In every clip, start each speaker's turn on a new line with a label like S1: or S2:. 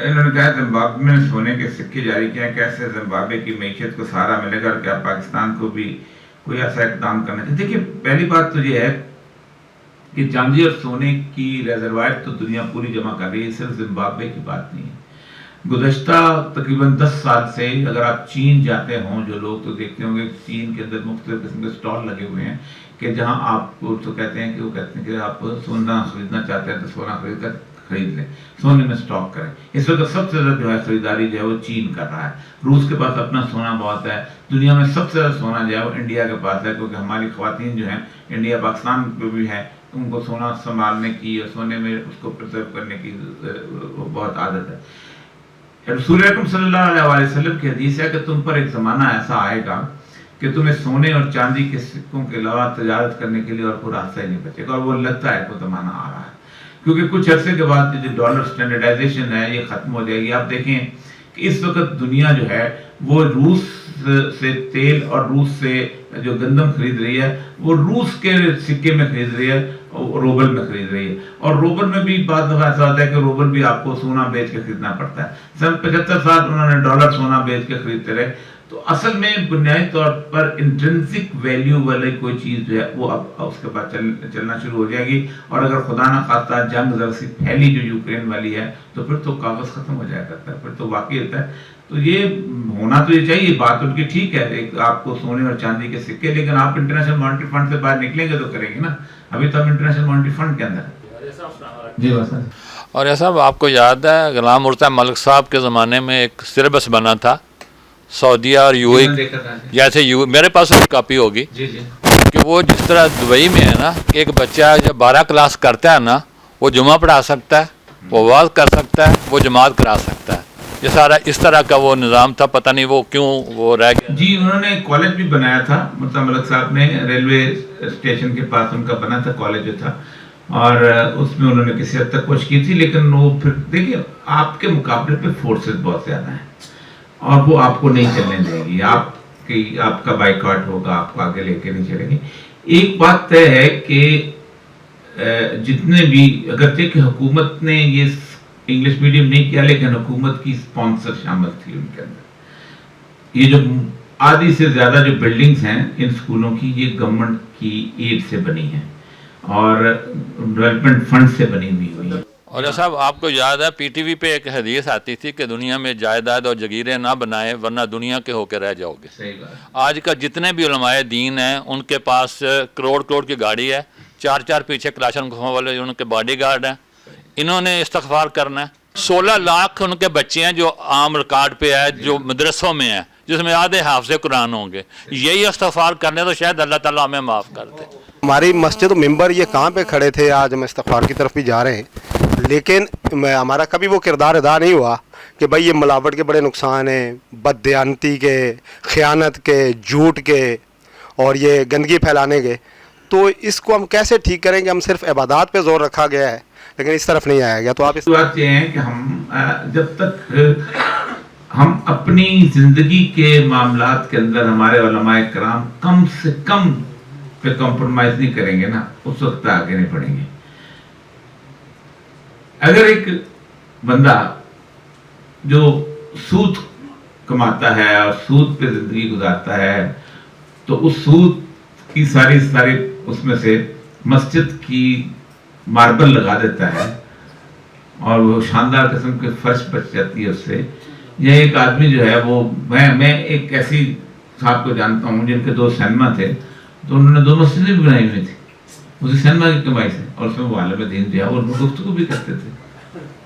S1: انہوں نے کہا زمبابوے میں سونے کے سکے جاری کیا، کیسے زمبابوے کی معیشت کو سہارا ملے گا اور کیا پاکستان کو بھی کوئی ایسا اقدام کرنا چاہیے. دیکھیے پہلی بات تو یہ ہے کہ چاندی اور سونے کی ریزروائر تو دنیا پوری جمع کر رہی ہے، صرف زمبابوے کی بات نہیں ہے. گزشتہ تقریباً 10 سال سے اگر آپ چین جاتے ہوں جو لوگ تو دیکھتے ہوں گے چین کے اندر مختلف قسم کے اسٹال لگے ہوئے ہیں کہ جہاں آپ کو تو کہتے ہیں کہ آپ سونا خریدنا چاہتے ہیں تو سونا خرید لیں، سونے میں اسٹاک کریں. اس وقت سب سے زیادہ جو ہے خریداری جو ہے وہ چین کر رہا ہے. روس کے پاس اپنا سونا بہت ہے. دنیا میں سب سے زیادہ سونا جو ہے وہ انڈیا کے پاس ہے، کیونکہ ہماری خواتین جو ہیں انڈیا پاکستان پہ بھی ہیں، ان کو سونا سنبھالنے کی اور سونے میں اس کو پرزرو کرنے کی بہت عادت ہے. رسول اکرم صلی اللہ علیہ وسلم کی حدیث ہے کہ تم پر ایک زمانہ ایسا آئے گا کہ تمہیں سونے اور چاندی کے سکوں کے علاوہ تجارت کرنے کے لیے اور کوئی راستہ ہی نہیں بچے گا، اور وہ لگتا ہے وہ زمانہ آ رہا ہے. کیونکہ کچھ عرصے کے بعد جو ڈالر اسٹینڈرڈائزیشن ہے یہ ختم ہو جائے گی. آپ دیکھیں کہ اس وقت دنیا جو ہے وہ روس سے تیل اور روس سے جو گندم خرید رہی ہے وہ روس کے سکے میں خرید رہی ہے، روبل میں خرید رہی ہے. اور روبل میں بھی بعض دفعہ ایسا ہوتا ہے کہ روبل بھی آپ کو سونا بیچ کے خریدنا پڑتا ہے. سن 75 سال انہوں نے ڈالر سونا بیچ کے خریدتے رہے. تو اصل میں بنیادی طور پر انٹرنسک ویلیو والی کوئی چیز جو ہے وہ اب اس کے بعد چلنا شروع ہو جائے گی. اور اگر خدا نہ خواستہ جنگ ذرا سی پھیلی جو یوکرین والی ہے تو پھر تو کاغذ ختم ہو جایا کرتا ہے، پھر تو واقعی ہوتا ہے. تو یہ ہونا تو یہ چاہیے، بات ان کی ٹھیک ہے ایک آپ کو سونے اور چاندی کے سکے، لیکن آپ انٹرنیشنل مانیٹری فنڈ سے باہر نکلیں گے تو کریں گے نا. ابھی تو ہم انٹرنیشنل مانیٹری فنڈ کے اندر ہیں. جی بس.
S2: اور ایسا آپ کو یاد ہے غلام مرتضیٰ ملک صاحب کے زمانے میں ایک سلیبس بنا تھا سعودیہ اور یو اے، جیسے میرے پاس ایک کاپی ہوگی کہ وہ جس طرح دبئی میں ہے نا، ایک بچہ جب 12 کلاس کرتا ہے نا وہ جمعہ پڑھا سکتا ہے، وہ واز کر سکتا ہے، وہ جماعت کرا سکتا ہے. یہ سارا اس طرح کا وہ نظام تھا، پتہ نہیں وہ کیوں وہ رہ گیا.
S1: جی انہوں نے کالج بھی بنایا تھا مرتضیٰ ملک صاحب نے، ریلوے اسٹیشن کے پاس ان کا بنا تھا کالج جو تھا، اور اس میں انہوں نے کسی حد تک کوشش کی تھی. لیکن وہ پھر دیکھیے آپ کے مقابلے پہ فورسز بہت زیادہ ہیں اور وہ آپ کو نہیں چلنے دیں گی. آپ کا بائیکاٹ ہوگا، آپ کو آگے لے کے نہیں چلیں گے. ایک بات طے ہے کہ جتنے بھی اگرچہ کہ حکومت نے یہ انگلش میڈیم نہیں کیا لیکن حکومت کی اسپانسر شامل تھی ان کے اندر. یہ جو آدھی سے زیادہ جو بلڈنگز ہیں ان سکولوں کی یہ گورنمنٹ کی ایڈ سے بنی ہیں اور ڈیولپمنٹ فنڈ سے بنی ہوئی ہیں.
S2: اور صاحب آپ کو یاد ہے پی ٹی وی پہ ایک حدیث آتی تھی کہ دنیا میں جائیداد اور جگیریں نہ بنائے ورنہ دنیا کے ہو کے رہ جاؤ گے.
S1: صحیح بات.
S2: آج کا جتنے بھی علماء دین ہیں ان کے پاس کروڑ کی گاڑی ہے، 4 پیچھے کلاشنکوف والے ان کے باڈی گارڈ ہیں. انہوں نے استغفار کرنا ہے. 16 لاکھ ان کے بچے ہیں جو عام ریکارڈ پہ ہے، جو مدرسوں میں ہیں، جس میں آدھے حافظ قرآن ہوں گے. یہی استغفار کرنے تو شاید اللہ تعالیٰ ہمیں معاف کر دے.
S3: ہماری مسجد و ممبر یہ کہاں پہ کھڑے تھے، آج ہم استغفار کی طرف بھی جا رہے ہیں، لیکن ہمارا کبھی وہ کردار ادا نہیں ہوا کہ بھائی یہ ملاوٹ کے بڑے نقصان ہیں، بددیانتی کے، خیانت کے، جھوٹ کے اور یہ گندگی پھیلانے کے. تو اس کو ہم کیسے ٹھیک کریں گے؟ ہم صرف عبادات پہ زور رکھا گیا ہے لیکن اس طرف نہیں آیا گیا. تو آپ اس
S1: بات یہ ہے کہ ہم جب تک ہم اپنی زندگی کے معاملات کے اندر ہمارے علماء کرام کم سے کم پہ کمپرومائز نہیں کریں گے نا اس وقت آگے نہیں بڑھیں گے. اگر ایک بندہ جو سود کماتا ہے اور سود پہ زندگی گزارتا ہے تو اس سود کی ساری اس میں سے مسجد کی ماربل لگا دیتا ہے اور وہ شاندار قسم کے فرش بچ جاتی ہے اس سے. یا ایک آدمی جو ہے وہ میں ایک ایسی صاحب کو جانتا ہوں جن کے 2 سینما تھے تو انہوں نے 2 مسجدیں بھی بنائی ہوئی تھی اسی سینما کی کمائی سے، اور اس میں وہ عالم دین جو ہے وہ گفتگو بھی کرتے تھے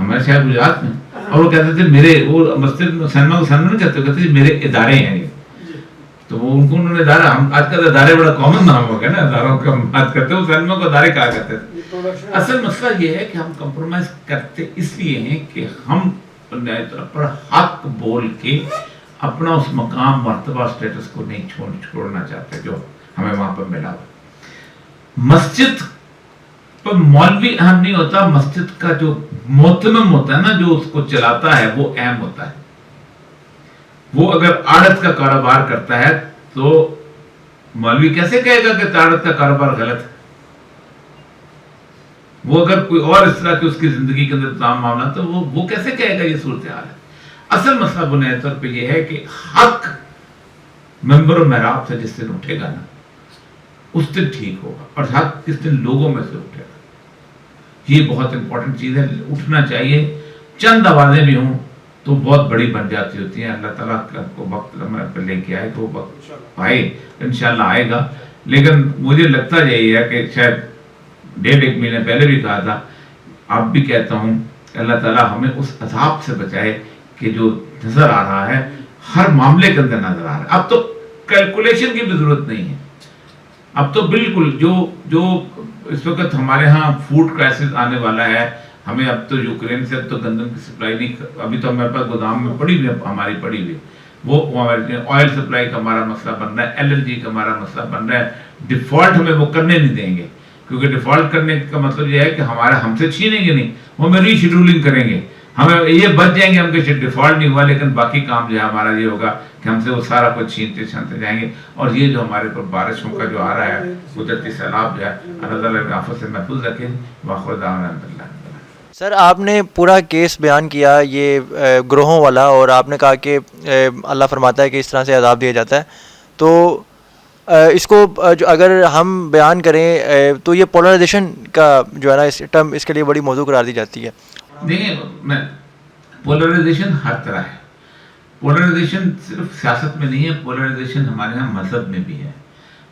S1: ہمارے شہر گجرات میں. اور وہ کہتے تھے میرے وہ مسجد سینما کو سینما نہیں کہتے تھے میرے ادارے ہیں یہ. تو وہ ان کو انہوں نے ادارہ، ہم آج کل ادارے بڑا کامن نام ہو گیا نا، اداروں کا ہم بات کرتے ہیں، وہ سینما کو ادارے کہا کرتے تھے. اصل مسئلہ یہ ہے کہ ہم کمپرومائز کرتے اس لیے ہیں کہ ہم پر حق بول کے اپنا اس مقام مرتبہ اسٹیٹس کو نہیں چھوڑنا چاہتے جو ہمیں وہاں پر ملا. مسجد پر مولوی اہم نہیں ہوتا، مسجد کا جو محتمم ہوتا ہے نا، جو اس کو چلاتا ہے وہ اہم ہوتا ہے. وہ اگر آڑت کا کاروبار کرتا ہے تو مولوی کیسے کہے گا کہ آڑت کا کاروبار غلط ہے؟ وہ اگر کوئی اور اس طرح کی اس کی زندگی کے اندر تمام معاملہ تو وہ کیسے کہے گا یہ صورتحال ہے. اصل مسئلہ بنیادی طور پہ یہ ہے کہ حق منبر و محراب سے جس دن اٹھے گا نا اس دن ٹھیک ہوگا, اور حق کس دن لوگوں میں سے اٹھے گا. یہ بہت امپورٹنٹ چیز ہے, اٹھنا چاہیے. چند آوازیں بھی ہوں تو بہت بڑی بن جاتی ہوتی ہیں. اللہ تعالیٰ کو وقت پہ لے کے آئے تو وقت آئے, انشاءاللہ آئے گا. لیکن مجھے لگتا یہی ہے کہ شاید 1.5 مہینے پہلے بھی کہا تھا, اب بھی کہتا ہوں, اللہ تعالیٰ ہمیں اس عذاب سے بچائے کہ جو نظر آ رہا ہے ہر معاملے کے اندر نظر آ رہا ہے. اب تو کیلکولیشن کی بھی ضرورت نہیں ہے. اب تو بالکل جو اس وقت ہمارے ہاں فوڈ کرائسس آنے والا ہے, ہمیں اب تو یوکرین سے اب تو گندم کی سپلائی نہیں, ابھی تو ہمارے پاس گودام میں پڑی ہوئی ہماری پڑی ہوئی, وہ آئل سپلائی کا ہمارا مسئلہ بن رہا ہے, LNG کا ہمارا مسئلہ بن رہا ہے. ڈیفالٹ ہمیں وہ کرنے نہیں دیں گے, کیونکہ ڈیفالٹ کرنے کا مطلب یہ ہے کہ ہم سے چھینیں گے نہیں, وہ ہمیں ری شیڈولنگ کریں گے. ہمیں یہ بچ جائیں گے ہم کہ ڈیفالٹ نہیں ہوا, لیکن باقی کام جو ہے ہمارا یہ ہوگا کہ ہم سے وہ سارا کچھ چھینتے جائیں گے. اور یہ جو ہمارے پر بارشوں کا جو آ رہا ہے قدرتی سیلاب جو ہے, اللہ تعالیٰ کی آفت سے محفوظ رکھیں. واخر دعوانا الحمدللہ.
S4: سر آپ نے پورا کیس بیان کیا یہ گروہوں والا, اور آپ نے کہا کہ اللہ فرماتا ہے کہ اس طرح سے عذاب دیا جاتا ہے. تو اس کو جو اگر ہم بیان کریں تو یہ پولرائزیشن کا جو ہے نا اس ٹرم اس کے لیے بڑی موضوع قرار دی جاتی ہے.
S1: دیکھیں, پولرائزیشن ہر طرح ہے. پولرائزیشن صرف سیاست میں نہیں ہے, پولرائزیشن ہمارے ہاں مذہب میں بھی ہے,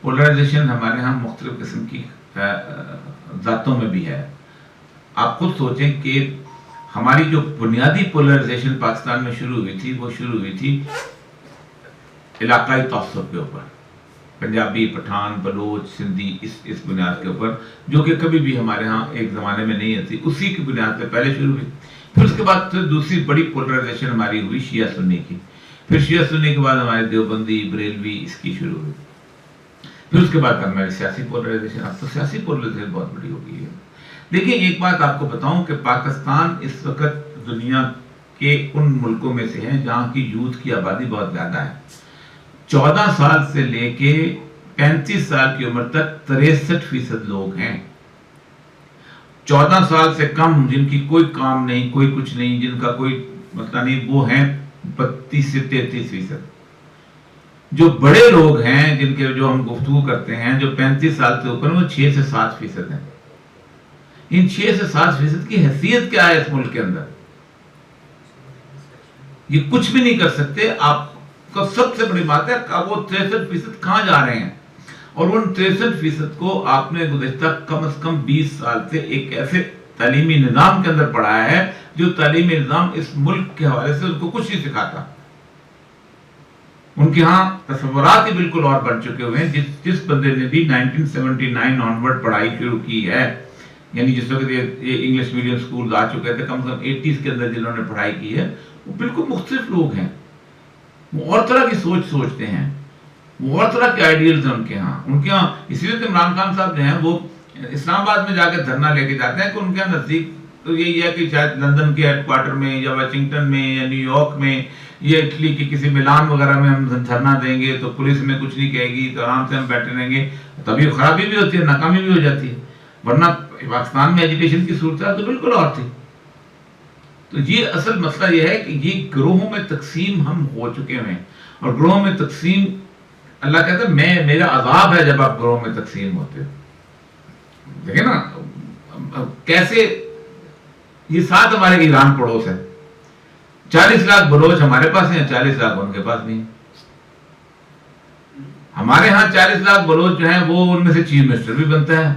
S1: پولرائزیشن ہمارے ہاں مختلف قسم کی ذاتوں میں بھی ہے. آپ خود سوچیں کہ ہماری جو بنیادی پولرائزیشن پاکستان میں شروع ہوئی تھی, وہ شروع ہوئی تھی علاقائی تعصب کے اوپر, پنجابی, پٹھان, بلوچ, سندھی, اس بنیاد کے اوپر, جو کہ کبھی بھی ہمارے ہاں ایک زمانے میں نہیں ہوتی. اسی کی بنیاد پہ پہلے شروع ہوئی. پھر اس کے بعد دوسری بڑی پولرائزیشن ہماری ہوئی شیعہ سنی کی. پھر شیعہ سنی کے بعد ہمارے دیوبندی, بریلوی, اس کی شروع ہوئی. پھر اس کے بعد ہماری سیاسی پولرائزیشن. اب تو سیاسی پولرائزیشن بہت بڑی ہو گئی ہے. دیکھیں ایک بات آپ کو بتاؤں کہ پاکستان اس وقت دنیا کے ان ملکوں میں سے ہیں جہاں کی یوتھ کی آبادی بہت زیادہ ہے. 14 سال سے لے کے 35 سال کی عمر تک 63% لوگ ہیں. 14 سال سے کم جن کی کوئی کام نہیں, کوئی کچھ نہیں, جن کا کوئی مسئلہ نہیں, وہ ہیں 32 سے 33%. جو بڑے لوگ ہیں جن کے جو ہم گفتگو کرتے ہیں جو 35 سال سے اوپر, وہ 6 سے 7% ہیں. ان 6 سے 7% کی حیثیت کیا ہے اس ملک کے اندر؟ یہ کچھ بھی نہیں کر سکتے. آپ کا سب سے بڑی بات ہے کہ وہ 63% کہاں جا رہے ہیں, اور ان 63% کو آپ نے گزشتہ کم از کم 20 سال سے ایک ایسے تعلیمی نظام کے اندر پڑھایا ہے جو تعلیمی نظام اس ملک کے حوالے سے ان کو کچھ نہیں سکھاتا. ان کے ہاں تصورات ہی بالکل اور بن چکے ہوئے ہیں. جس بندے نے بھی 1979 آنورڈ پڑھائی شروع کی ہے, یعنی جس وقت یہ انگلش میڈیم سکول آ چکے تھے, کم از کم 80s کے اندر جنہوں نے پڑھائی کی ہے, وہ بالکل مختلف لوگ ہیں. وہ اور طرح کی سوچتے ہیں, وہ اور طرح کے آئیڈیلز ہیں ان کے ہاں. اسی لیے عمران خان صاحب جو ہیں وہ اسلام آباد میں جا کے دھرنا لے کے جاتے ہیں کہ ان کے یہاں نزدیک تو یہی ہے کہ شاید لندن کے ہیڈ کوارٹر میں یا واشنگٹن میں یا نیو یارک میں یا اٹلی کی کسی ملان وغیرہ میں ہم دھرنا دیں گے تو پولیس ہمیں کچھ نہیں کہے گی, تو آرام سے ہم بیٹھے رہیں گے. تبھی خرابی بھی ہوتی ہے, ناکامی بھی ہو جاتی ہے. ورنہ پاکستان میں ایجوکیشن کی صورت تو بالکل اور تھی. تو یہ اصل مسئلہ یہ ہے کہ یہ گروہوں میں تقسیم ہم ہو چکے ہیں, اور گروہوں میں تقسیم اللہ کہتا ہے میرا عذاب ہے جب آپ گروہوں میں تقسیم ہوتے. دیکھیں نا کیسے یہ ساتھ ہمارے ایران پڑوس ہے, 40 لاکھ بلوچ ہمارے پاس ہیں, 40 لاکھ ان کے پاس نہیں ہیں. ہمارے ہاں 40 لاکھ بلوچ جو ہیں وہ ان میں سے چیف منسٹر بھی بنتا ہے,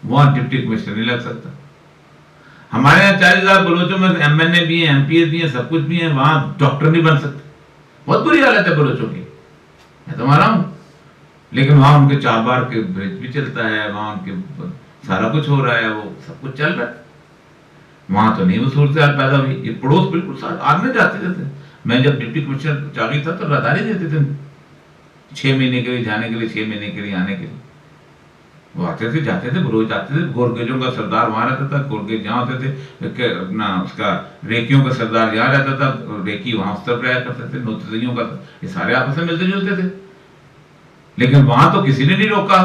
S1: وہاں ڈپٹی کمشنر نہیں لگ سکتا. ہمارے یہاں 40 لاکھ بلوچوں میں MNA بھی ہیں, MPs بھی ہیں, سب کچھ بھی ہیں, وہاں ڈاکٹر نہیں بن سکتے. بہت بری حالت ہے بلوچوں کی, میں تو مانا ہوں. لیکن وہاں ان کے 4 بار کے برج بھی چلتا ہے, وہاں ان کے سارا کچھ ہو رہا ہے, وہ سب کچھ چل رہا ہے. وہاں تو نہیں وہ صورتحال پیدا ہوئی. یہ پڑوس بالکل ساتھ آنے جاتے تھے. میں جب ڈپٹی کمشنر چاہیے تھا تو راہداری دیتے تھے 6 مہینے کے لیے جانے کے لیے, 6 مہینے کے لیے آنے کے لیے. وہ آتے تھے, جاتے تھے, بلوچ آتے تھے. گورگیجوں کا سردار وہاں رہتا تھا, گورگیج جہاں ہوتے تھے, اپنا اس کا ریکیوں کا سردار یہاں رہتا تھا, ریکی وہاں اس طرف رہا کرتے تھے, نوتزیوں کا, یہ سارے آپس میں ملتے جلتے تھے. لیکن وہاں تو کسی نے نہیں روکا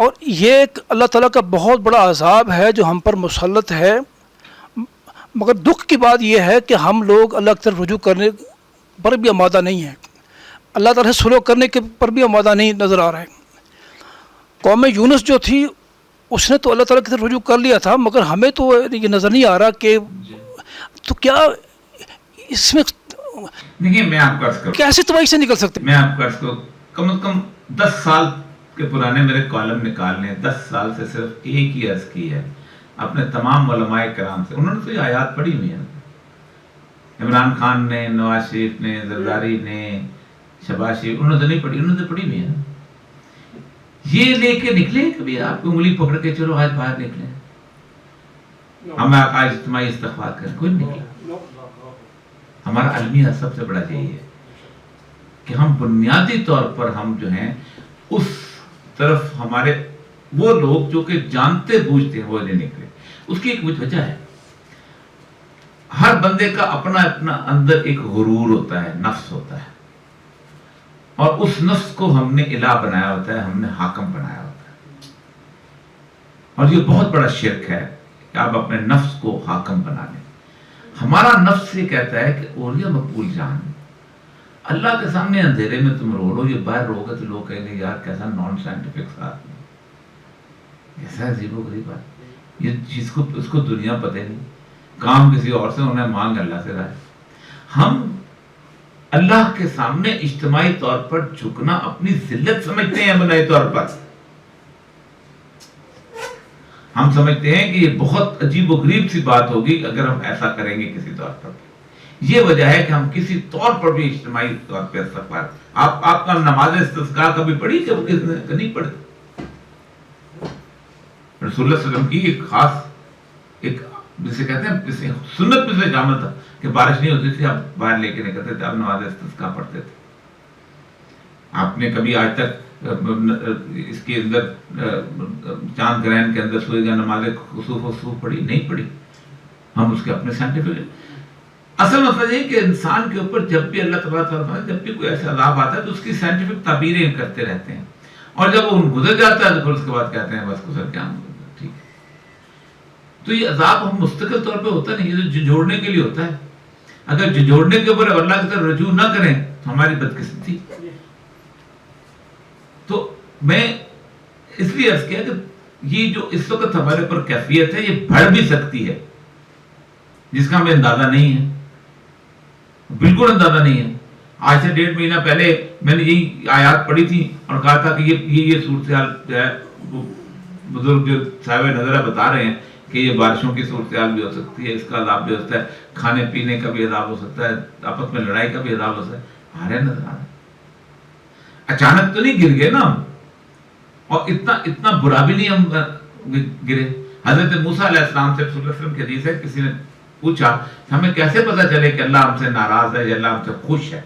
S5: اور یہ ایک اللہ تعالیٰ کا بہت بڑا عذاب ہے جو ہم پر مسلط ہے. مگر دکھ کی بات یہ ہے کہ ہم لوگ اللہ کی طرف رجوع کرنے پر بھی آمادہ نہیں ہیں, اللہ تعالیٰ سے سلوک کرنے کے پر بھی آمادہ نہیں نظر آ رہا ہے. قوم یونس جو تھی اس نے تو اللہ تعالیٰ کی طرف رجوع کر لیا تھا, مگر ہمیں تو یہ نظر نہیں آ رہا کہ تو کیا اس میں
S1: دیکھیے میں آپ کو عرض کروں,
S5: کیسے تباہی سے نکل سکتے.
S1: میں آپ کو عرض کروں, کم از کم 10 سال کے پرانے میرے کالم نکالنے ہیں, 10 سال سے صرف ایک ہی عرض کی ہے اپنے تمام علماء کرام سے. انہوں نے تو یہ آیات پڑھی ہوئی ہیں, عمران خان نے, نواز شریف نے, زرداری نے, شہباز شریف, انہوں نے نہیں پڑھی, انہوں نے پڑھی ہوئی ہے. یہ لے کے نکلے کبھی آپ کو انگلی پکڑ کے چلو آج باہر نکلے, ہم آج اجتماعی استغفار کریں, کوئی نہیں نکلا. ہمارا المیہ سب سے بڑا یہی ہے کہ ہم بنیادی طور پر ہم جو ہیں اس طرف ہمارے وہ لوگ جو کہ جانتے بوجھتے ہیں وہ نہیں نکلے. اس کی ایک وجہ ہے, ہر بندے کا اپنا اپنا اندر ایک غرور ہوتا ہے, نفس ہوتا ہے, اور اس نفس کو ہم نے الہ بنایا ہوتا ہے, ہم نے حاکم بنایا ہوتا ہے. اور یہ بہت بڑا شرک ہے کہ آپ اپنے نفس کو حاکم بنا لیں. ہمارا نفس یہ کہتا ہے کہ اولیاء مقبول جان, اللہ کے سامنے اندھیرے میں تم رو لو, یہ باہر رو گے تو لوگ کہیں گے یار کیسا نان سائنٹیفک ساتھ میں, کیسا عجیب و غریب بات, یہ جس کو اس کو دنیا پتہ نہیں, کام کسی اور سے انہیں مانگ اللہ سے رہا ہے. ہم اللہ کے سامنے اجتماعی طور پر جھکنا اپنی ذلت سمجھتے ہیں بنائی طور پر. ہم سمجھتے ہیں کہ یہ بہت عجیب و غریب سی بات ہوگی اگر ہم ایسا کریں گے کسی طور پر. یہ وجہ ہے کہ ہم کسی طور پر بھی اجتماعی طور پر استغفار, آپ کا نماز استسقاء کبھی پڑھی کہ وہ کس نے نہیں پڑھی؟ رسول اللہ صلی اللہ علیہ وسلم کی ایک خاص ایک جسے کہتے ہیں سنت میں سے شامل تھا کہ بارش نہیں ہوتی تھی, آپ باہر لے کے نکلتے تھے, آپ نماز استسقاء پڑھتے تھے. آپ نے کبھی آج تک اس کے اندر چاند گرہن کے اندر سورج نماز خسوف و خسوف پڑھی نہیں پڑھی؟ ہم اس کے اپنے سائنٹیفک. اصل مطلب یہ کہ انسان کے اوپر جب بھی اللہ تعالیٰ جب بھی کوئی ایسا عذاب آتا ہے تو اس کی سائنٹیفک تعبیریں کرتے رہتے ہیں, اور جب وہ گزر جاتا ہے تو پھر اس کے بعد کہتے ہیں بس گزر گیا, ٹھیک. تو یہ عذاب ہم مستقل طور پہ ہوتا نہیں, یہ تو جھنجھوڑنے کے لیے ہوتا ہے. اگر جھنجھوڑنے کے اوپر اللہ کی طرف رجوع نہ کریں تو ہماری بدقسمتی. تو میں اس لیے عرض کیا کہ یہ جو اس وقت ہمارے پر کیفیت ہے یہ بڑھ بھی سکتی ہے, جس کا ہمیں اندازہ نہیں ہے, بالکل اندازہ نہیں ہے. آج سے 1.5 مہینہ پہلے میں نے یہی آیات پڑھی تھی اور کہا تھا کہ یہ صورتحال جو ہے بزرگ جو صاحب نظرہ بتا رہے ہیں کہ یہ بارشوں کی صورتحال بھی ہو سکتی ہے, اس کا عذاب بھی ہو سکتا ہے, کھانے پینے کا بھی عذاب ہو سکتا ہے, آپس میں لڑائی کا بھی عذاب ہو سکتا ہے. آ رہے نظر آ رہے, اچانک تو نہیں گر گئے نا, اور اتنا برا بھی نہیں ہم گرے. حضرت موسیٰ علیہ السلام سے رسول اللہ صلی اللہ علیہ وسلم کی حدیث ہے, کسی نے پوچھا ہمیں کیسے پتا چلے کہ اللہ ہم سے ناراض ہے یا اللہ ہم سے خوش ہے؟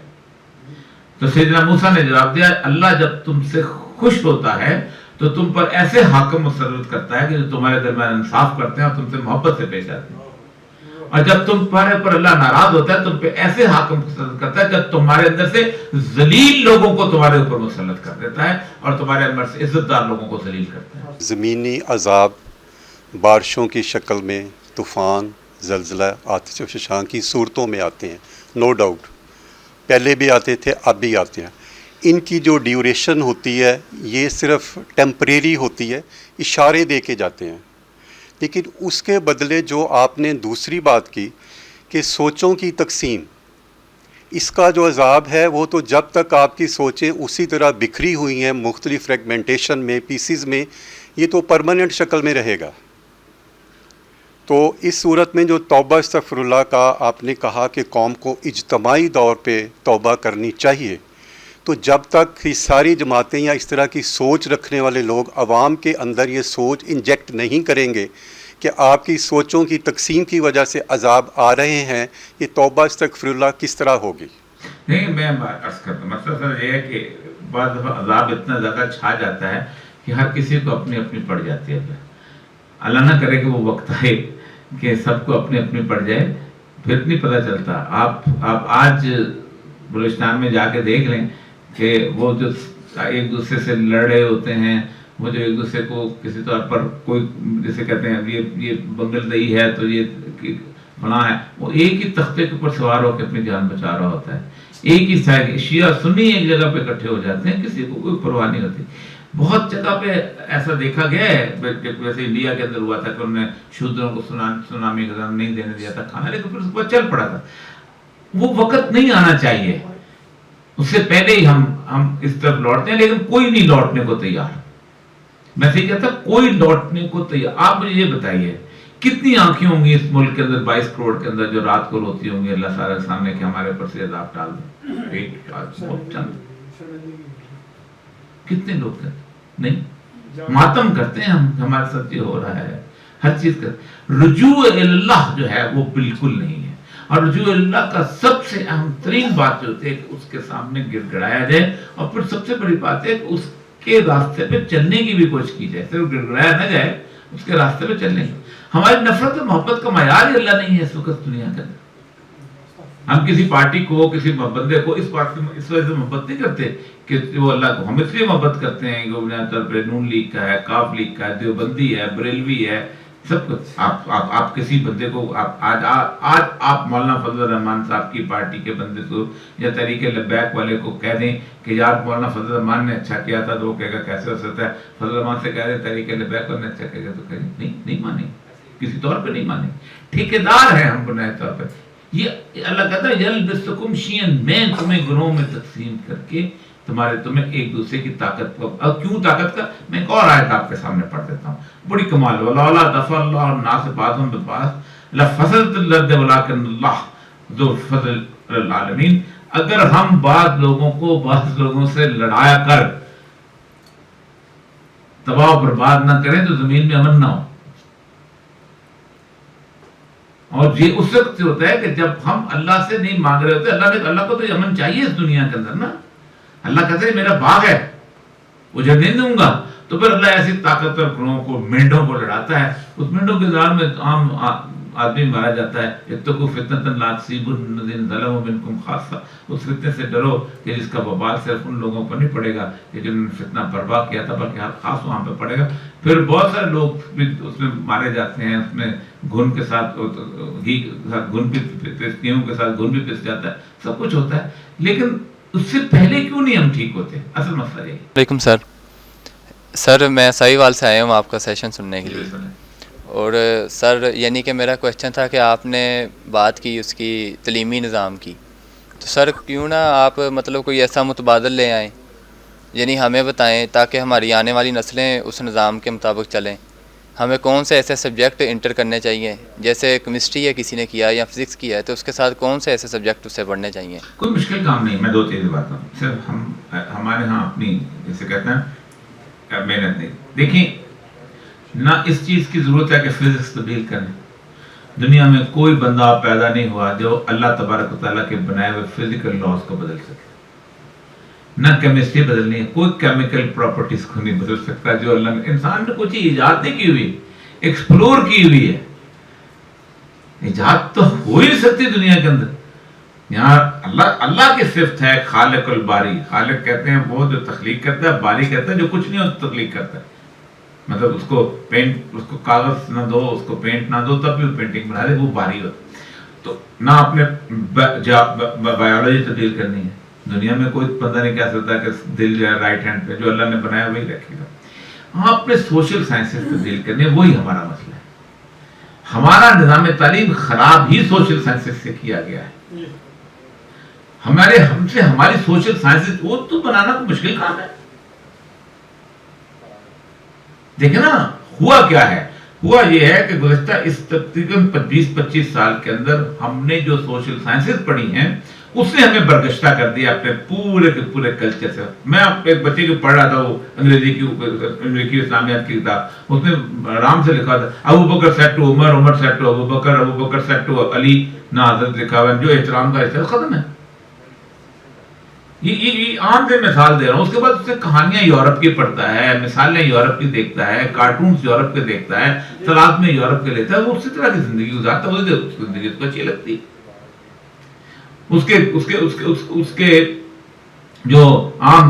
S1: تو سیدنا موسیٰ نے جواب دیا, اللہ جب تم سے خوش ہوتا ہے تو تم پر ایسے حاکم مسلط کرتا ہے کہ جو تمہارے درمیان انصاف کرتے ہیں اور تم سے محبت سے پیش آتے ہیں, اور جب تمہارے پر اللہ ناراض ہوتا ہے تم پہ ایسے حاکم مسلط کرتا ہے جب تمہارے اندر سے ذلیل لوگوں کو تمہارے اوپر مسلط کر دیتا ہے اور تمہارے اندر سے عزت دار لوگوں کو ذلیل کرتا ہے.
S6: زمینی عذاب بارشوں کی شکل میں, طوفان, زلزلہ, آتش و ششان کی صورتوں میں آتے ہیں, نو ڈاؤٹ. پہلے بھی آتے تھے, اب بھی آتے ہیں. ان کی جو ڈیوریشن ہوتی ہے یہ صرف ٹیمپریری ہوتی ہے, اشارے دے کے جاتے ہیں. لیکن اس کے بدلے جو آپ نے دوسری بات کی کہ سوچوں کی تقسیم, اس کا جو عذاب ہے وہ تو جب تک آپ کی سوچیں اسی طرح بکھری ہوئی ہیں مختلف فریگمنٹیشن میں, پیسز میں, یہ تو پرماننٹ شکل میں رہے گا. تو اس صورت میں جو توبہ استغفر اللہ کا آپ نے کہا کہ قوم کو اجتماعی طور پہ توبہ کرنی چاہیے, تو جب تک یہ ساری جماعتیں یا اس طرح کی سوچ رکھنے والے لوگ عوام کے اندر یہ سوچ انجیکٹ نہیں کریں گے کہ آپ کی سوچوں کی تقسیم کی وجہ سے عذاب آ رہے ہیں, یہ توبہ استغفر اللہ کس طرح ہوگی؟
S1: نہیں, میں عرض کرتا ہوں, مسئلہ سر یہ ہے کہ بعض دفعہ عذاب اتنا زیادہ چھا جاتا ہے کہ ہر کسی کو اپنی اپنی پڑ جاتی ہے. اللہ نہ کرے کہ وہ وقت آئے کہ سب کو اپنی اپنی پڑ جائے, پھر نہیں پتہ چلتا. آپ آج بلوچستان میں جا کے دیکھ لیں کہ وہ جو ایک دوسرے سے لڑ رہے ہوتے ہیں وہ جو ایک دوسرے کو کسی طور پر کوئی جیسے کہتے ہیں یہ بنگل دئی ہے تو یہ فلاں ہے، وہ ایک ہی تختے کے اوپر سوار ہو کے اپنی جان بچا رہا ہوتا ہے. ایک ہی سائڈ شیعہ سنی ایک جگہ پہ اکٹھے ہو جاتے ہیں، کسی کو کوئی پرواہ نہیں ہوتی. بہت جگہ پہ ایسا دیکھا گیا ہے، ویسے انڈیا کے اندر ہوا تھا کہ انہوں نے شودروں کو سونامی کا نہیں دینے دیا تھا کھانا، لیکن پھر اس کے بعد چل پڑا تھا. وہ وقت نہیں آنا چاہیے، اس سے پہلے ہی ہم اس طرف لوٹتے ہیں، لیکن کوئی نہیں لوٹنے کو تیار. میں سے کہتا کوئی لوٹنے کو تیار. آپ مجھے یہ بتائیے کتنی آنکھیں ہوں گی اس ملک کے اندر 22 کروڑ کے اندر جو رات کو روتی ہوں گی اللہ سارے سامنے کہ ہمارے اوپر سے عذاب ڈال دیں. بہت چند کتنے لوگ کرتے نہیں، ماتم کرتے ہیں ہم، ہمارے ساتھ یہ ہو رہا ہے، ہر چیز کرتے. رجوع اللہ جو ہے وہ بالکل نہیں ہے. اور رجوع اللہ کا سب سے اہم ترین بات جو ہوتی ہے کہ اس کے سامنے گر گڑایا جائے، اور پھر سب سے بڑی بات ہے کہ اس کے راستے پہ چلنے کی بھی کوشش کی جائے، صرف گر گڑایا نہ جائے، اس کے راستے پہ چلنے کی. ہماری نفرت اور محبت کا معیار ہی اللہ نہیں ہے اس وقت دنیا کے اندر. ہم کسی پارٹی کو، کسی بندے کو اس وجہ سے محبت نہیں کرتے کہ وہ اللہ کو، ہم اس لیے محبت کرتے ہیں کہ بنیاد طور پہ نون لیگ کا ہے، کاف لیگ کا ہے، دیوبندی ہے، بریلوی ہے، سب کچھ. آپ کسی بندے کو آج آپ مولانا فضل الرحمان صاحب کی پارٹی کے بندے کو یا تحریک لبیک والے کو کہہ دیں کہ یار مولانا فضل الرحمان نے اچھا کیا تھا، تو وہ کہے گا کیسے ہو سکتا ہے. فضل الرحمان سے کہہ دیں تحریک لبیک والے نے اچھا کیا تو کہیں نہیں مانیں، کسی طور پہ نہیں مانیں. ٹھیکیدار ہیں ہم بنیادی طور پہ. یہ اللہ کہتا ہے یلبسکم شیئا، میں تمہیں گروہوں میں تقسیم کر کے تمہیں ایک دوسرے کی طاقت کو. اب کیوں طاقت کا، میں ایک اور آیت آپ کے سامنے پڑھ دیتا ہوں، بڑی کمال. ولولا دفع اللہ الناس بعضهم ببعض لفسدت الارض ولکن اللہ ذو فضل العالمین. اگر ہم بعض لوگوں کو بعض لوگوں سے لڑایا کر تباہ و برباد نہ کریں تو زمین میں امن نہ ہو. اور یہ اس وقت سے ہوتا ہے کہ جب ہم اللہ سے نہیں مانگ رہے ہوتے. اللہ کو تو امن چاہیے اس دنیا کے اندر نا. اللہ کہتے ہیں میرا باغ ہے وہ جب نہیں دوں گا، تو پھر اللہ ایسی طاقتور گروہوں کو، مینڈوں کو لڑاتا ہے. اس مینڈوں کے دوران میں عام آدمی مارا جاتا ہے. اتقوا فتنة لا تصيبن الذين ظلموا منكم خاصة. اس فتنے سے ڈرو کہ جس کا وبال صرف ان لوگوں پر نہیں پڑے گا کہ جنہوں نے فتنہ برپا کیا تھا، بلکہ ہر خاص وہاں پہ پڑے گا. پھر بہت سارے لوگ بھی اس میں مارے جاتے ہیں، اس میں گھن کے ساتھ گھی کے ساتھ گھن بھی گیہوں کے ساتھ گھن بھی پس جاتا ہے، سب کچھ ہوتا ہے. لیکن اس سے پہلے کیوں نہیں ہم ٹھیک ہوتے؟ اصل مسئلہ یہ.
S7: وعلیکم سر میں سائی وال سے آیا ہوں آپ کا سیشن سننے کے لیے. اور سر یعنی کہ میرا کویشچن تھا کہ آپ نے بات کی اس کی تعلیمی نظام کی، تو سر کیوں نہ آپ مطلب کوئی ایسا متبادل لے آئیں، یعنی ہمیں بتائیں تاکہ ہماری آنے والی نسلیں اس نظام کے مطابق چلیں. ہمیں کون سے ایسے سبجیکٹ انٹر کرنے چاہیے، جیسے کیمسٹری ہے کسی نے کیا یا فزکس کیا ہے تو اس کے ساتھ کون سے ایسے سبجیکٹ اسے پڑھنے چاہیے؟
S1: کوئی مشکل کام نہیں. میں دو چیزیں بات کروں. صرف ہمارے ہاں اپنی جیسے کہتے ہیں محنت نہیں. دیکھیں نہ اس چیز کی ضرورت ہے کہ فزکس تبدیل کریں. دنیا میں کوئی بندہ پیدا نہیں ہوا جو اللہ تبارک و تعالیٰ کے بنائے ہوئے فزیکل لاز کو بدل سکے. نہ کیمسٹری بدلنی ہے، کوئی کیمیکل پراپرٹیز کو نہیں بدل سکتا. جو اللہ نے انسان نے کچھ ایجاد نہیں کی ہوئی، ایکسپلور کی ہوئی ہے. ایجاد تو ہو ہی سکتی دنیا کے اندر. یہاں اللہ کی صفت ہے خالق الباری. خالق کہتے ہیں وہ جو تخلیق کرتا ہے، باری کہتا ہے جو کچھ نہیں ہوتا تخلیق کرتا ہے. مطلب اس کو پینٹ، اس کو کاغذ نہ دو، اس کو پینٹ نہ دو تب بھی وہ پینٹنگ بنا دے، وہ باری ہوتا. تو نہ آپ نے بایولوجی تبدیل کرنی ہے. دنیا میں کوئی بندہ نہیں کہہ سکتا کہ دل جو ہے رائٹ ہینڈ پہ، جو اللہ نے بنایا وہی رکھے گا. ہم اپنے سوشل سائنسز تبدیل کرنے، وہی ہمارا مسئلہ ہے. ہمارا نظام تعلیم خراب ہی سوشل سائنسز سے کیا گیا ہے. ہماری سوشل سائنسز وہ تو بنانا تو مشکل کام ہے. دیکھیں نا ہوا کیا ہے. ہوا یہ ہے کہ گزشتہ اس تقریباً 20-25 سال کے اندر ہم نے جو سوشل سائنسز پڑھی ہیں اس نے ہمیں برگشتہ کر دیا اپنے پورے کے پورے کلچر سے. میں ایک بچے کو پڑھ رہا تھا، وہ انگریزی کی اسلامیات کی کتاب، اس نے آرام سے لکھا تھا Abu Bakr said to Umar, Umar said to Abu Bakr, Abu Bakr said to Ali, نہ حضرت لکھا ہوا ہے. جو احترام کا حصہ ختم ہے. یہ عام سے مثال دے رہا ہوں. اس کے بعد اس سے کہانیاں یورپ کی پڑھتا ہے، مثالیں یورپ کی دیکھتا ہے، کارٹونز یورپ کے دیکھتا ہے، تلاش میں یورپ کے لیتا ہے. وہ اسی طرح کی زندگی گزارتا ہے. وہ زندگی اس کو اچھی لگتی ہے. اس کے جو عام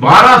S1: 12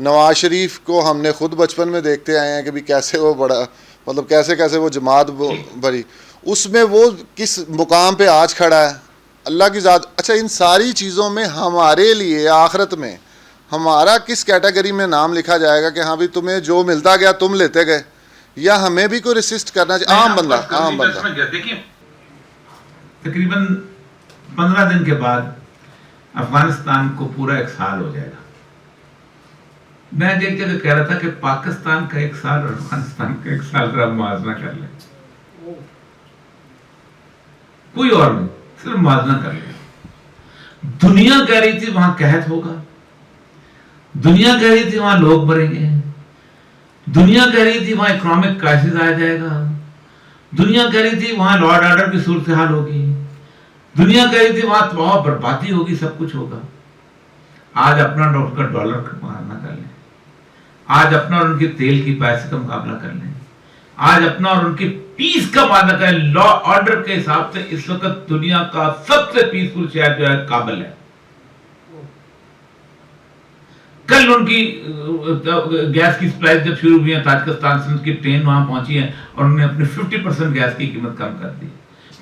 S8: نواز شریف کو ہم نے خود بچپن میں دیکھتے آئے ہیں کہ بھی کیسے وہ بڑا مطلب کیسے وہ جماعت بھری، اس میں وہ کس مقام پہ آج کھڑا ہے، اللہ کی ذات. اچھا ان ساری چیزوں میں ہمارے لیے آخرت میں ہمارا کس کیٹیگری میں نام لکھا جائے گا کہ ہاں بھی تمہیں جو ملتا گیا تم لیتے گئے، یا ہمیں بھی کوئی ریسسٹ کرنا چاہیے؟ عام بندہ.
S1: دیکھیے تقریباً 15 دن کے بعد افغانستان کو پورا 1 سال ہو جائے گا. میں ایک جگہ کہہ رہا تھا کہ پاکستان کا 1 سال اور افغانستان کا 1 سال کا موازنہ کر لیں، کوئی اور نہیں، صرف موازنہ کر لیں. دنیا کہہ رہی تھی وہاں قحط ہوگا، دنیا کہہ رہی تھی وہاں لوگ مریں گے، دنیا کہہ رہی تھی وہاں اکنامک کرائسس آ جائے گا، دنیا کہہ رہی تھی وہاں لا اینڈ آرڈر کی صورتحال ہوگی، دنیا کہہ رہی تھی وہاں تباہ بربادی ہوگی، سب کچھ ہوگا. آج اپنا ڈالر کا مقابلہ کر لیں، آج اپنا اور ان کی تیل کی پیسے کا مقابلہ کر لیں، آج اپنا اور ان کی پیس کا مقابلہ کریں. لا آرڈر کے حساب سے اس وقت دنیا کا سب سے پیسفل شہر جو ہے کابل ہے. کل ان کی گیس کی سپلائی جب شروع ہوئی ہیں، تاجکستان سے ان کی ٹرین وہاں پہنچی ہے اور انہوں نے اپنی 50% گیس کی قیمت کم کر دی.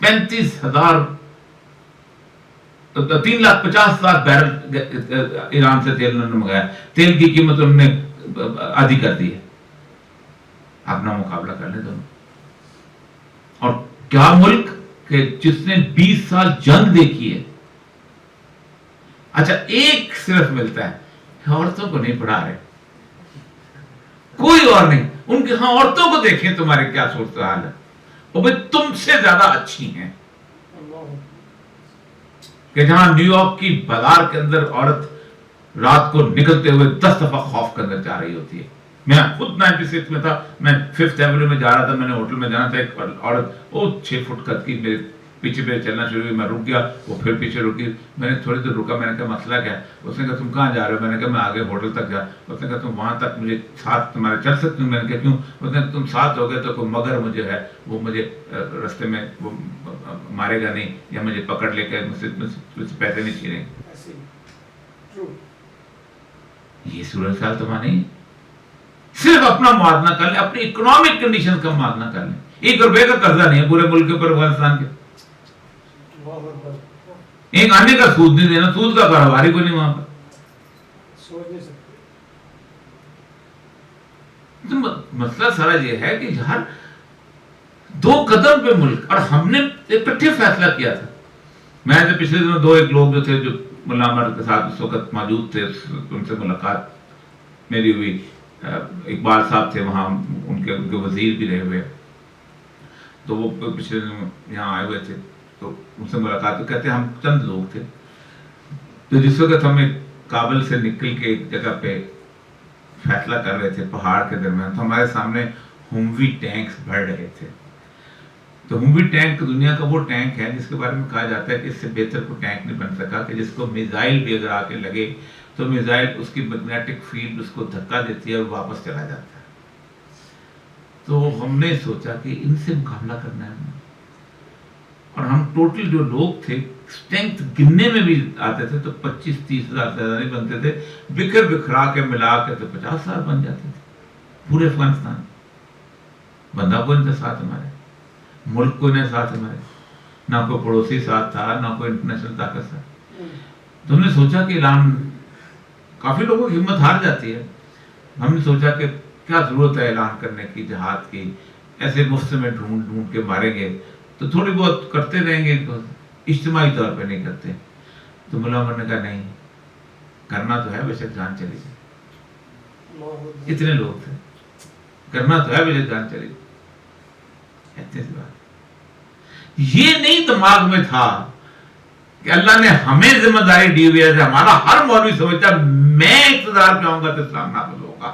S1: 3,50,000 بیرل ایران سے تیل انہوں نے منگایا، تیل کی قیمت انہوں نے آدھی کر دی ہے. اپنا مقابلہ کر لیں دونوں. اور کیا ملک کہ جس نے 20 سال جنگ دیکھی ہے. اچھا ایک صرف ملتا ہے، عورتوں کو نہیں پڑھا رہے، کوئی اور نہیں. ان کے ہاں عورتوں کو دیکھیں تمہاری کیا صورتحال ہے، وہ بھائی تم سے زیادہ اچھی ہیں. کہ جہاں نیو یارک کی بازار کے اندر عورت رات کو نکلتے ہوئے 10 دفعہ خوف کے اندر جا رہی ہوتی ہے. میں خود 96 میں تھا، میں 5th ایونیو میں جا رہا تھا، میں نے ہوٹل میں جانا تھا، ایک عورت وہ 6 فٹ قد کی میرے پیچھے میرے چلنا شروع ہوئی. میں رک گیا، وہ پھر پیچھے رکی. میں نے تھوڑی دیر رکا، میں نے کہا مسئلہ کیا ہے؟ اس نے کہا تم کہاں جا رہے ہو؟ میں نے کہا میں آگے ہوٹل تک جا. اس نے کہا تم وہاں تک مجھے ساتھ تمہارے چل سکتے ہوں؟ میں نے کہا کیوں؟ اس نے کہا تم ساتھ ہو گئے تو کوئی مگر مجھے ہے وہ مجھے رستے میں وہ مارے گا نہیں، یا مجھے پکڑ لے کے مجھ سے پیسے نہیں چھینے گے. یہ صورتحال تو وہاں نہیں. صرف اپنا موازنہ کر لیں، اپنی اکنامک کنڈیشن کا موازنہ کر لیں. 1 روپے کا قرضہ نہیں ہے پورے ملک کے اوپر افغانستان کے. ایک آنے کا سود نہیں دینا، سود کا کاروبار ہی کوئی نہیں وہاں پر. مسئلہ سارا یہ ہے کہ یار 2 قدم پہ ملک، اور ہم نے اکٹھے فیصلہ کیا تھا. میں سے پچھلے دنوں ایک لوگ جو تھے جو ملا عمر کے ساتھ اس وقت موجود تھے، ان سے ملاقات میری ہوئی. اقبال صاحب تھے وہاں، ان کے وزیر بھی رہے ہوئے، تو وہ پچھلے دنوں یہاں آئے ہوئے تھے. تو ان سے ملاقات تو کہتے ہیں ہم چند لوگ تھے، تو جس وقت ہمیں کابل سے نکل کے ایک جگہ پہ فیصلہ کر رہے تھے پہاڑ کے درمیان، تو ہمارے سامنے ہوموی ٹینکس بڑھ رہے تھے. تو ہوموی ٹینک دنیا کا وہ ٹینک ہے جس کے بارے میں کہا جاتا ہے کہ اس سے بہتر کوئی ٹینک نہیں بن سکا، کہ جس کو میزائل بھی اگر آ کے لگے تو میزائل اس کی میگنیٹک فیلڈ اس کو دھکا دیتی ہے اور واپس چلا جاتا ہے. تو ہم نے سوچا کہ ان سے مقابلہ کرنا ہے، اور ہم ٹوٹل جو لوگ تھے اسٹرینتھ گننے میں بھی آتے تھے تو 25-30 ہزار سے زیادہ نہیں بنتے تھے. بکھر بکھرا کے ملا کے تو 50 ہزار بن جاتے تھے پورے افغانستان. بندہ کوئی نہیں تھا ساتھ ہمارے، ملک کوئی نہیں ساتھ ہمارے، نہ کوئی پڑوسی ساتھ تھا، نہ کوئی انٹرنیشنل طاقت تھا. تو ہم نے سوچا کہ اعلان، کافی لوگوں کی ہمت ہار جاتی ہے. ہم نے سوچا کہ کیا ضرورت ہے اعلان کرنے کی جہاد کی، ایسے مفت میں ڈھونڈ ڈھونڈ کے ماریں گے تو تھوڑی بہت کرتے رہیں گے، اجتماعی طور پہ نہیں کرتے. تو ملا عمر نے کہا نہیں، کرنا تو ہے بے شک جان چلی جائے. اتنے لوگ تھے، کرنا تو ہے بے شک جان چلی جائے. اتنی سی بات. یہ نہیں دماغ میں تھا کہ اللہ نے ہمیں ذمہ داری دی ہوئی ہے. ہمارا ہر مولوی سمجھتا میں اقتدار پہ آؤں گا تو اسلام نافذ ہوگا.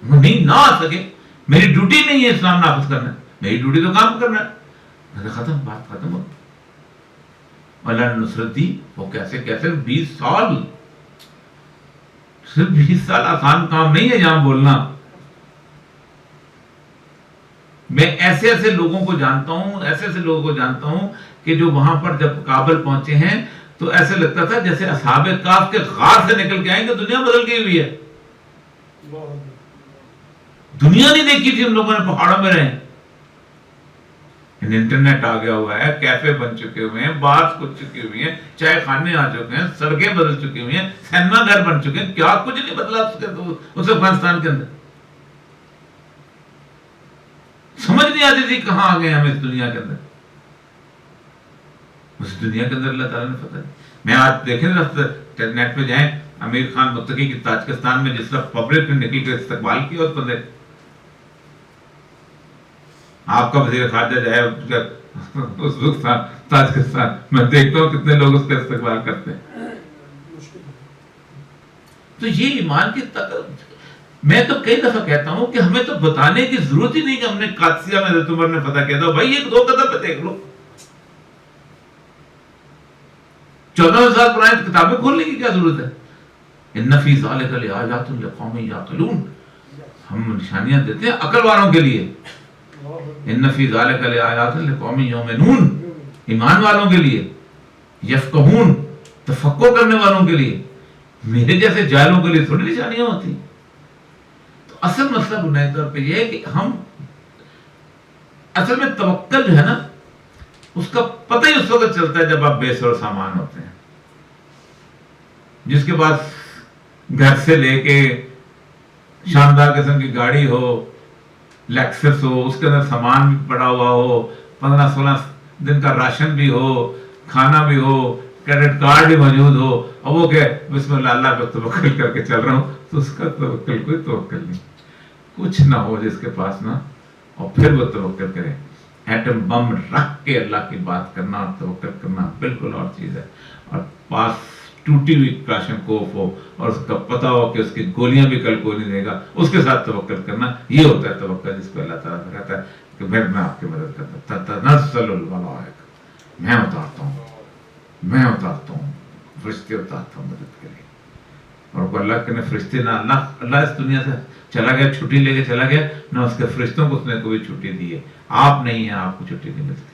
S1: نہیں نہ آ سکے، میری ڈیوٹی نہیں ہے اسلام نافذ کرنا، میری ڈیوٹی تو کام کرنا ہے. ختم، بات ختم ہو. اللہ نے نصرت دی. وہ کیسے 20 سال، صرف 20 سال آسان کام نہیں ہے یہاں بولنا. میں ایسے ایسے لوگوں کو جانتا ہوں کہ جو وہاں پر جب کابل پہنچے ہیں تو ایسے لگتا تھا جیسے اصحاب کہف کے غار سے نکل کے آئیں گے, دنیا بدل گئی ہوئی ہے. دنیا نہیں دیکھی تھی ان لوگوں نے, پہاڑوں میں رہے. انٹرنیٹ آ گیا ہوا ہے, کیفے بن چکے ہوئے ہیں, بارز کھل چکی ہوئی ہیں, چائے خانے آ چکے ہیں, سڑکیں بدل چکی ہوئی ہیں, سینما گھر بن چکے ہیں. کیا کچھ نہیں بدلا اس افغانستان کے اندر. سمجھ نہیں آتی تھی کہاں آ گئے ہم اس دنیا کے اندر. اس دنیا کے اندر اللہ تعالیٰ نے فتح دی. میں آج دیکھیں نیٹ پہ جائیں, امیر خان متقی کی تاجکستان میں جس طرح پبلک نے نکل کے استقبال کیا اس بندے, آپ کا وزیر خارجہ جائے ازبکستان تاجکستان, میں دیکھتا ہوں کتنے لوگ اس کا استقبال کرتے ہیں. تو یہ ایمان کی میں تو کئی دفعہ کہتا ہوں کہ ہمیں تو بتانے کی ضرورت ہی نہیں کہ ہم نے قادسیہ میں حضرت عمر نے فتح کیا تھا. بھائی ایک دو قدم پہ دیکھ لو, 14 سال پرانی کتابیں کھولنے کی کیا ضرورت ہے. ان فی ذلک لآیات لقوم یعقلون, ہم نشانیاں دیتے ہیں عقل والوں کے لیے. ان فی ذلک لآیات لقوم یؤمنون, ایمان والوں کے لیے. یفقہون, تفقہ کرنے والوں کے لیے. میرے جیسے جاہلوں کے لیے تھوڑی نشانیاں ہوتی. تو اصل مسئلہ بنیادی طور پہ یہ ہے کہ ہم اصل میں توکل جو ہے نا, اس کا پتہ ہی اس وقت چلتا ہے جب آپ بے سر سامان ہوتے ہیں. جس کے پاس گھر سے لے کے شاندار قسم کی گاڑی ہو, لیکسس ہو, اس کے اندر سامان بھی پڑا ہوا ہو, 15-16 دن کا راشن بھی ہو, کھانا بھی ہو, کریڈٹ کارڈ بھی موجود ہو, اور وہ کہ بسم اللہ اللہ پہ توکل کر کے چل رہا ہوں, تو اس کا توکل کوئی توکل نہیں. کچھ نہ ہو جس کے پاس نا, اور پھر وہ توکل کرے. ایٹم بم رکھ کے اللہ کی بات کرنا اور توکل کرنا بالکل اور چیز ہے. اور پاس ٹوٹی ہوئی کلاشن کوف ہو اور اس کا پتہ ہو کہ اس کی گولیاں بھی کل کوئی نہیں دے گا, اس کے ساتھ توکل کرنا, یہ ہوتا ہے توکل جس پہ اللہ تعالیٰ کہتا ہے کہ میں آپ کی مدد کرتا ہوں. تنزل الملائکہ, میں اتارتا ہوں فرشتے اتارتا ہوں مدد کے لیے. اور اللہ کے نے فرشتے نہ, اللہ اس دنیا سے چلا گیا, چھٹی لے کے چلا گیا, نہ اس کے فرشتوں کو اس نے کوئی چھٹی دی ہے. آپ نہیں ہیں, آپ کو چھٹی نہیں مل سکتی.